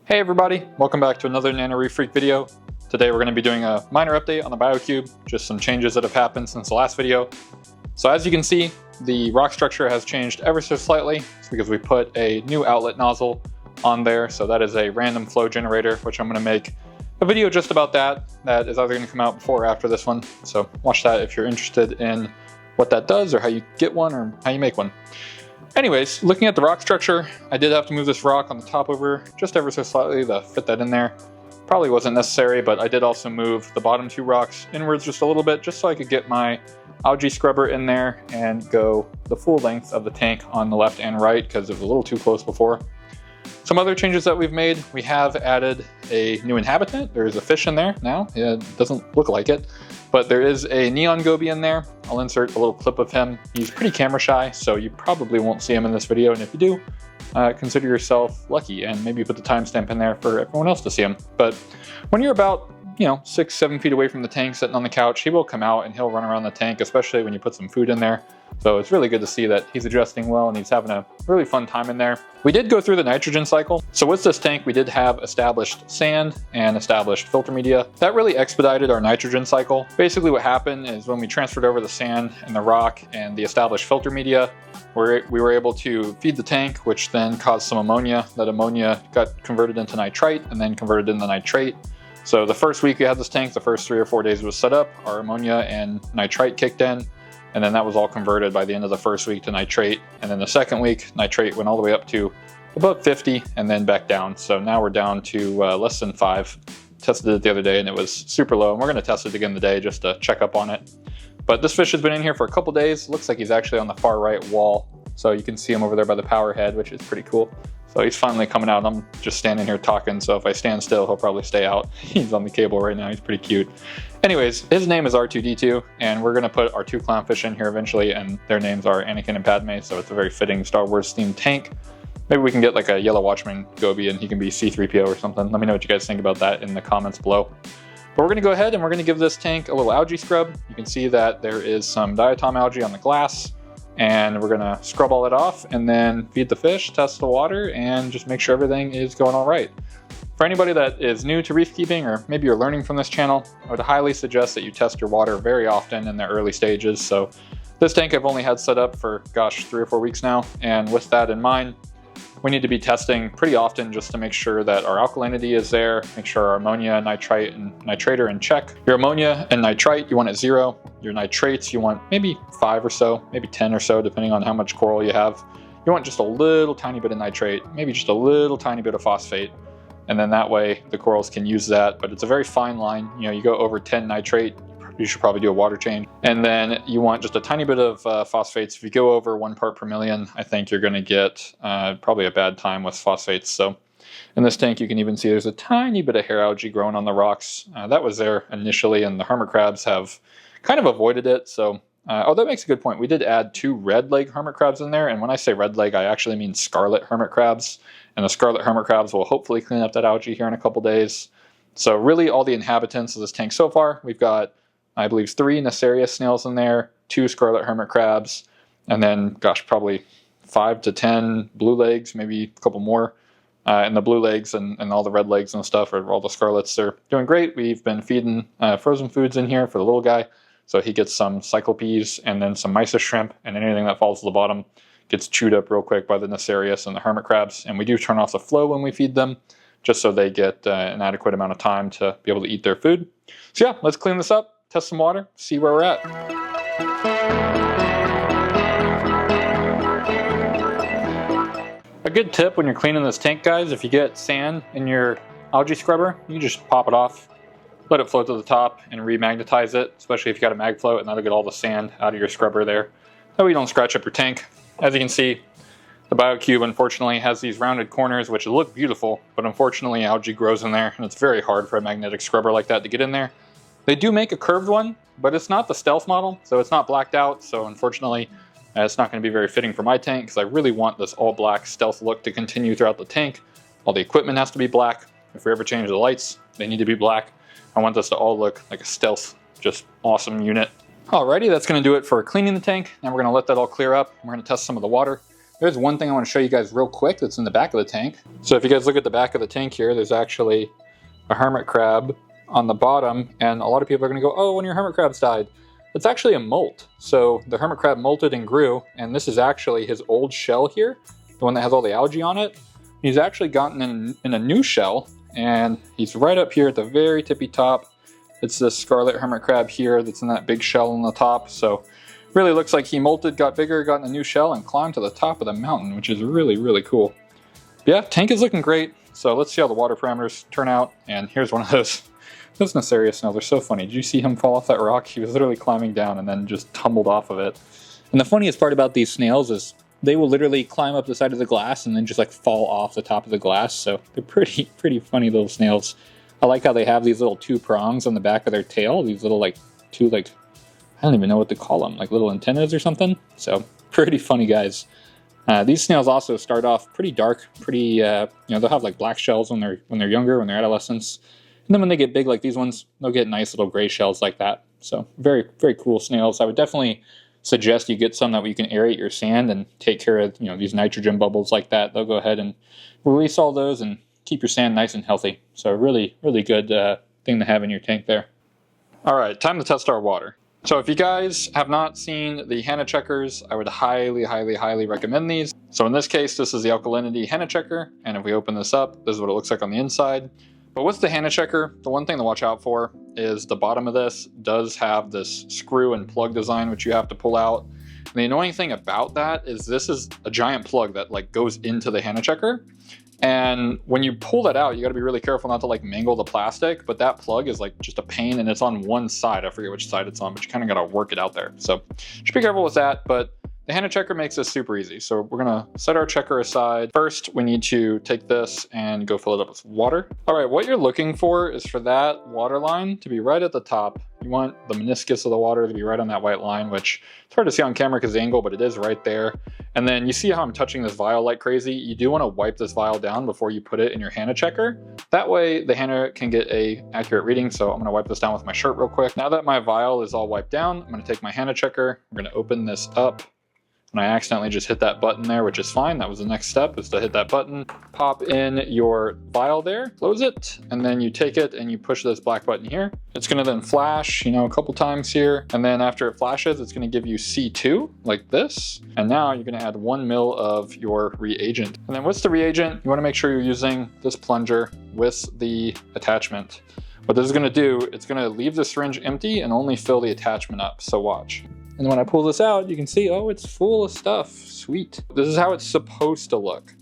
Hey everybody, welcome back to another Nano Reef Freak video. Today we're going to be doing a minor update on the BioCube, just some changes that have happened since the last video. So as you can see, the rock structure has changed ever so slightly. It's because we put a new outlet nozzle on there, so that is a random flow generator, which I'm going to make a video just about that. That is either going to come out before or after this one, so watch that if you're interested in what that does or how you get one or how you make one. Anyways, looking at the rock structure, I did have to move this rock on the top over just ever so slightly to fit that in there. Probably wasn't necessary, but I did also move the bottom two rocks inwards just a little bit, just so I could get my algae scrubber in there and go the full length of the tank on the left and right, because it was a little too close before. Some other changes that we've made, we have added a new inhabitant. There's a fish in there now. It doesn't look like it, but there is a neon goby in there. I'll insert a little clip of him. He's pretty camera shy, so you probably won't see him in this video, and if you do, consider yourself lucky and maybe put the timestamp in there for everyone else to see him. But when you're about 6-7 feet away from the tank sitting on the couch, he will come out and he'll run around the tank, especially when you put some food in there. So it's really good to see that he's adjusting well and he's having a really fun time in there. We did go through the nitrogen cycle. So with this tank, we did have established sand and established filter media. That really expedited our nitrogen cycle. Basically what happened is when we transferred over the sand and the rock and the established filter media, we were able to feed the tank, which then caused some ammonia. That ammonia got converted into nitrite and then converted into nitrate. So the first week we had this tank, the first 3 or 4 days it was set up, our ammonia and nitrite kicked in, and then that was all converted by the end of the first week to nitrate. And then the second week, nitrate went all the way up to about 50 and then back down. So now we're down to less than 5. Tested it the other day and it was super low, and we're gonna test it again today just to check up on it. But this fish has been in here for a couple days. Looks like he's actually on the far right wall. So you can see him over there by the power head, which is pretty cool. So he's finally coming out. I'm just standing here talking, so if I stand still, he'll probably stay out. He's on the cable right now. He's pretty cute. Anyways, his name is R2-D2, and we're going to put our 2 clownfish in here eventually, and their names are Anakin and Padme, so it's a very fitting Star Wars themed tank. Maybe we can get like a Yellow Watchman goby and he can be C-3PO or something. Let me know what you guys think about that in the comments below. But we're going to go ahead and we're going to give this tank a little algae scrub. You can see that there is some diatom algae on the glass. And we're gonna scrub all that off and then feed the fish, test the water, and just make sure everything is going all right. For anybody that is new to reef keeping, or maybe you're learning from this channel, I would highly suggest that you test your water very often in the early stages. So this tank I've only had set up for, 3 or 4 weeks now. And with that in mind, we need to be testing pretty often just to make sure that our alkalinity is there, make sure our ammonia, nitrite, and nitrate are in check. Your ammonia and nitrite, you want at 0. Your nitrates, you want maybe 5 or so, maybe 10 or so, depending on how much coral you have. You want just a little tiny bit of nitrate, maybe just a little tiny bit of phosphate. And then that way the corals can use that, but it's a very fine line. You go over 10 nitrate, you should probably do a water change. And then you want just a tiny bit of phosphates. If you go over 1 part per million, I think you're gonna get probably a bad time with phosphates. So in this tank, you can even see there's a tiny bit of hair algae growing on the rocks. That was there initially, and the hermit crabs have kind of avoided it. So, that makes a good point. We did add 2 red leg hermit crabs in there. And when I say red leg, I actually mean scarlet hermit crabs. And the scarlet hermit crabs will hopefully clean up that algae here in a couple days. So really all the inhabitants of this tank so far, we've got, I believe, 3 Nassarius snails in there, 2 scarlet hermit crabs, and then, probably 5 to 10 blue legs, maybe a couple more. And the blue legs and all the red legs and stuff, or all the scarlets, they're doing great. We've been feeding frozen foods in here for the little guy. So he gets some cyclopeas and then some mysis shrimp, and anything that falls to the bottom gets chewed up real quick by the Nassarius and the hermit crabs. And we do turn off the flow when we feed them, just so they get an adequate amount of time to be able to eat their food. So yeah, let's clean this up, test some water, see where we're at. A good tip when you're cleaning this tank, guys, if you get sand in your algae scrubber, you just pop it off, let it float to the top, and remagnetize it, especially if you got a mag float, and that'll get all the sand out of your scrubber there. That way you don't scratch up your tank. As you can see, the BioCube unfortunately has these rounded corners which look beautiful, but unfortunately algae grows in there, and it's very hard for a magnetic scrubber like that to get in there. They do make a curved one, but it's not the stealth model, so it's not blacked out, so unfortunately it's not going to be very fitting for my tank, because I really want this all black stealth look to continue throughout the tank. All the equipment has to be black. If we ever change the lights, they need to be black. I want this to all look like a stealth, just awesome unit. Alrighty, that's going to do it for cleaning the tank. Now we're going to let that all clear up. We're going to test some of the water. There's one thing I want to show you guys real quick that's in the back of the tank. So if you guys look at the back of the tank here, there's actually a hermit crab on the bottom, and a lot of people are going to go, oh, one of your hermit crabs died. It's actually a molt. So the hermit crab molted and grew, and this is actually his old shell here, the one that has all the algae on it. He's actually gotten in a new shell, and he's right up here at the very tippy top. It's this scarlet hermit crab here that's in that big shell on the top. So really looks like he molted, got bigger, got in a new shell, and climbed to the top of the mountain, which is really, really cool. Yeah, tank is looking great. So let's see how the water parameters turn out. And here's one of those Nacerius snails. They're so funny. Did you see him fall off that rock? He was literally climbing down and then just tumbled off of it. And the funniest part about these snails is they will literally climb up the side of the glass and then just like fall off the top of the glass. So they're pretty funny little snails. I like how they have these little two prongs on the back of their tail. These little I don't even know what to call them, like little antennas or something. So pretty funny guys. These snails also start off pretty dark, they'll have like black shells when they're younger, when they're adolescents. And then when they get big like these ones, they'll get nice little gray shells like that. So very, very cool snails. I would definitely suggest you get some that you can aerate your sand and take care of, these nitrogen bubbles like that. They'll go ahead and release all those and keep your sand nice and healthy. So really, really good thing to have in your tank there. All right, time to test our water. So if you guys have not seen the Hanna checkers, I would highly, highly, highly recommend these. So in this case, this is the alkalinity Hanna checker. And if we open this up, this is what it looks like on the inside. But with the Hanna checker, the one thing to watch out for is the bottom of this does have this screw and plug design, which you have to pull out. And the annoying thing about that is this is a giant plug that like goes into the Hanna checker. And when you pull that out, you got to be really careful not to like mangle the plastic, but that plug is like just a pain, and it's on one side. I forget which side it's on, but you kind of got to work it out there. So just be careful with that. But the Hanna checker makes this super easy. So we're going to set our checker aside. First, we need to take this and go fill it up with water. All right, what you're looking for is for that water line to be right at the top. You want the meniscus of the water to be right on that white line, which it's hard to see on camera because of the angle, but it is right there. And then you see how I'm touching this vial like crazy. You do want to wipe this vial down before you put it in your Hanna checker. That way the Hanna can get a accurate reading. So I'm going to wipe this down with my shirt real quick. Now that my vial is all wiped down, I'm going to take my Hanna checker. I'm going to open this up. And I accidentally just hit that button there, which is fine. That was the next step, is to hit that button, pop in your vial there, close it, and then you take it and you push this black button here. It's gonna then flash, a couple times here. And then after it flashes, it's gonna give you C2 like this. And now you're gonna add 1 ml of your reagent. And then what's the reagent? You wanna make sure you're using this plunger with the attachment. What this is gonna do, it's gonna leave the syringe empty and only fill the attachment up, so watch. And when I pull this out, you can see, oh, it's full of stuff. Sweet. This is how it's supposed to look.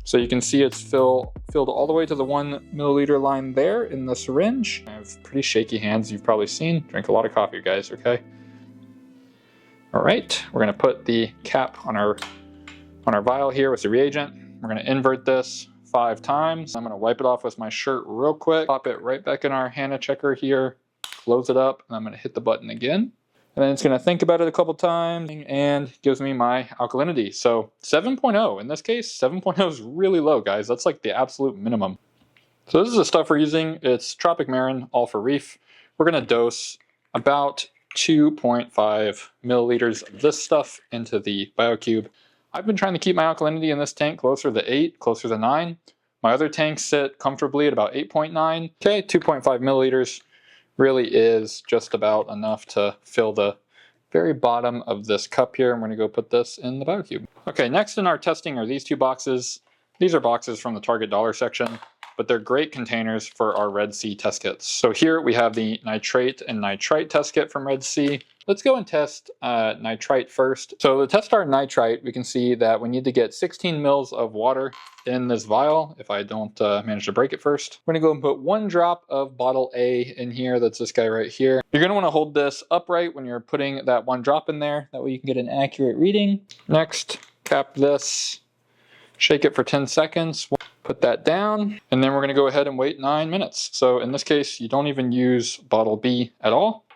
So you can see it's filled all the way to the 1 milliliter line there in the syringe. I have pretty shaky hands, you've probably seen. Drink a lot of coffee, guys, okay? All right, we're gonna put the cap on our vial here with the reagent. We're gonna invert this 5 times. I'm gonna wipe it off with my shirt real quick, pop it right back in our Hanna checker here, close it up, and I'm gonna hit the button again. And then it's going to think about it a couple times and gives me my alkalinity. So 7.0, in this case, 7.0 is really low, guys. That's like the absolute minimum. So this is the stuff we're using. It's Tropic Marin, all for Reef. We're going to dose about 2.5 milliliters of this stuff into the BioCube. I've been trying to keep my alkalinity in this tank closer to 8, closer to 9. My other tanks sit comfortably at about 8.9. Okay, 2.5 milliliters. Really is just about enough to fill the very bottom of this cup here. I'm going to go put this in the BioCube. Okay, next in our testing are these 2 boxes. These are boxes from the Target dollar section, but they're great containers for our Red Sea test kits. So here we have the nitrate and nitrite test kit from Red Sea. Let's go and test nitrite first. So to test our nitrite, we can see that we need to get 16 mils of water in this vial, if I don't manage to break it first. We're gonna go and put 1 drop of bottle A in here. That's this guy right here. You're gonna wanna hold this upright when you're putting that 1 drop in there. That way you can get an accurate reading. Next, cap this, shake it for 10 seconds. Put that down, and then we're gonna go ahead and wait 9 minutes. So in this case, you don't even use bottle B at all.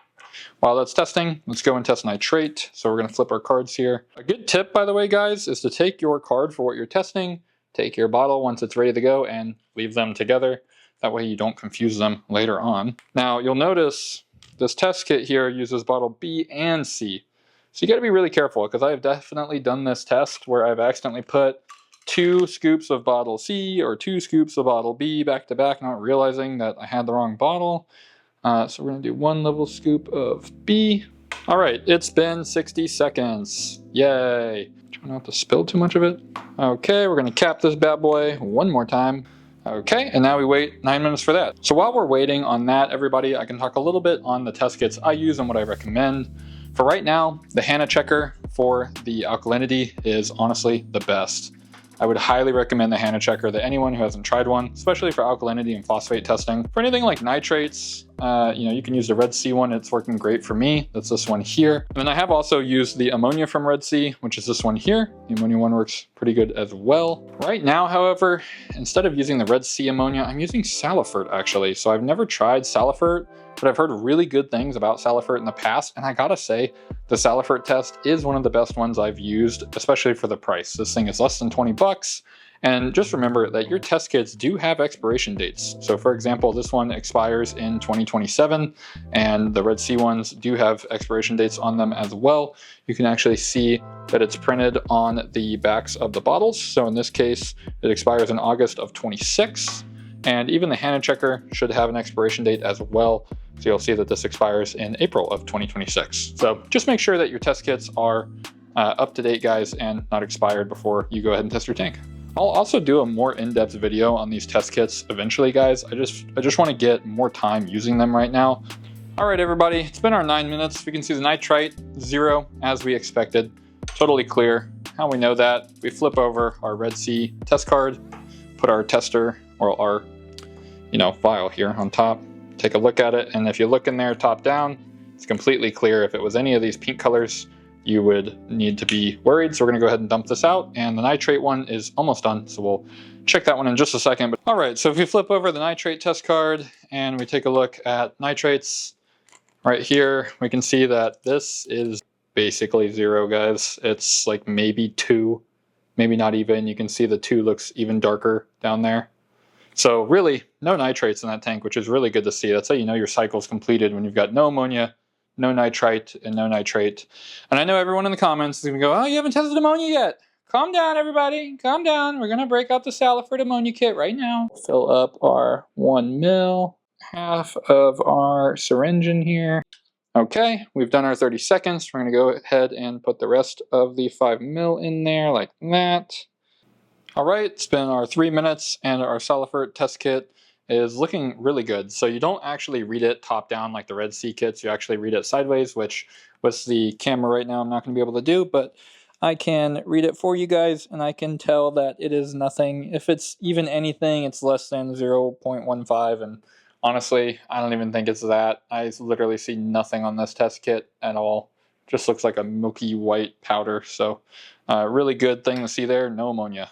While that's testing, let's go and test nitrate. So we're going to flip our cards here. A good tip, by the way, guys, is to take your card for what you're testing, take your bottle once it's ready to go, and leave them together. That way you don't confuse them later on. Now, you'll notice this test kit here uses bottle B and C. So you got to be really careful, because I have definitely done this test where I've accidentally put 2 scoops of bottle C or 2 scoops of bottle B back to back, not realizing that I had the wrong bottle. So we're going to do 1 level scoop of B. All right, it's been 60 seconds. Yay. Try not to spill too much of it. Okay, we're going to cap this bad boy one more time. Okay, and now we wait 9 minutes for that. So while we're waiting on that, everybody, I can talk a little bit on the test kits I use and what I recommend. For right now, the HANA checker for the alkalinity is honestly the best. I would highly recommend the HANA checker to anyone who hasn't tried one, especially for alkalinity and phosphate testing. For anything like nitrates, you can use the Red Sea one. It's working great for me. That's this one here. And then I have also used the ammonia from Red Sea, which is this one here. The ammonia one works pretty good as well. Right now, however, instead of using the Red Sea ammonia, I'm using Salifert actually. So I've never tried Salifert, but I've heard really good things about Salifert in the past. And I gotta say, the Salifert test is one of the best ones I've used, especially for the price. This thing is less than 20 bucks. And just remember that your test kits do have expiration dates. So for example, this one expires in 2027, and the Red Sea ones do have expiration dates on them as well. You can actually see that it's printed on the backs of the bottles. So in this case, it expires in August of 26. And even the HANA checker should have an expiration date as well. So you'll see that this expires in April of 2026. So just make sure that your test kits are up to date, guys, and not expired before you go ahead and test your tank. I'll also do a more in-depth video on these test kits eventually, guys. I just want to get more time using them right now. All right, everybody, it's been our 9 minutes. We can see the nitrite, 0, as we expected. Totally clear. How we know that? We flip over our Red Sea test card, put our tester or our vial here on top, take a look at it, and if you look in there top down, it's completely clear. If it was any of these pink colors, you would need to be worried. So we're gonna go ahead and dump this out, and the nitrate one is almost done, so we'll check that one in just a second. But all right, so if we flip over the nitrate test card and we take a look at nitrates, right here, we can see that this is basically 0, guys. It's like maybe 2, maybe not even. You can see the 2 looks even darker down there. So really, no nitrates in that tank, which is really good to see. That's how you know your cycle's completed, when you've got no ammonia, no nitrite, and no nitrate. And I know everyone in the comments is going to go, oh, you haven't tested ammonia yet. Calm down, everybody. Calm down. We're going to break out the Salifert ammonia kit right now. Fill up our 1 mil, half of our syringe in here. Okay, we've done our 30 seconds. We're going to go ahead and put the rest of the 5 mil in there like that. All right, it's been our 3 minutes, and our Salifert test kit is looking really good. So you don't actually read it top down like the Red Sea kits. You actually read it sideways, which with the camera right now I'm not going to be able to do, but I can read it for you guys, and I can tell that it is nothing. If it's even anything, it's less than 0.15, and honestly, I don't even think it's that. I literally see nothing on this test kit at all. Just looks like a milky white powder. So really good thing to see there, no ammonia.